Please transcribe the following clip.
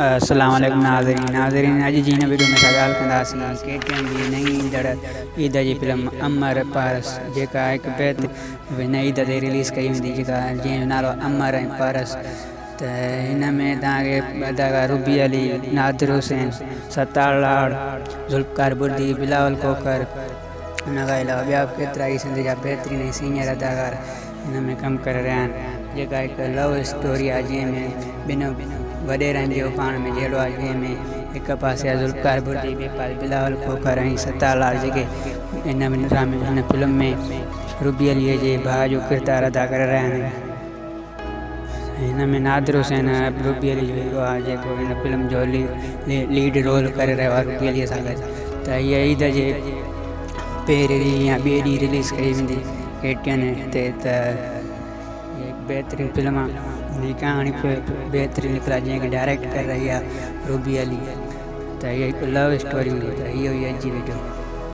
अस्सलाम वालेकुम नाज़रीन अॼु जी हिन वीडियो में ॻाल्हि कंदासीं KTM जी नई ईंदड़ ईद जी फिल्म अमर पारस जेका हिकु हिन ईद ते रिलीज़ कई वेंदी जेका जंहिंजो नालो अमर ऐं पारस। त हिन में तव्हांखे अदाकार रूबी अली, नादिर हुसैन, सत्तार लाड़, ज़ुल्फ़कार बुर्दी, बिलावल खोखर, हिन खां अलावा ॿिया केतिरा ई सिंध जा बहितरीन ऐं सीनियर अदाकार हिन में कमु करे रहिया आहिनि। जेका हिकु लव स्टोरी आहे जंहिंमें ॿिनि वॾेरनि जो पाण में जहिड़ो आहे, जंहिंमें हिकु पासे आहे ज़ुल्फ़कार बुर्दी, ॿिए पासे बिलावल खोखर ऐं सत्तार लाड़ जेके हिन फिल्म में रूबी अलीअ जे भाउ जो किरदारु अदा करे रहिया आहिनि। हिन में नादिर हुसैन रूबी अली जो आहे जेको हिन फिल्म जो लीड रोल करे रहियो आहे रूबी अलीअ सां गॾु। त हीअ ईद जे पहिरें ॾींहुं या ॿिए ॾींहुं रिलीज़ कई वेंदी KTM ते। त बेहतरीन फिल्म आहे, हिन कहाणी बेहतरीन निकिला जंहिंखे डायरेक्ट करे रही आहे रूबी अली। त हीअ हिकु लव स्टोरी हूंदी। त इहो ई अॼु जी वीडियो।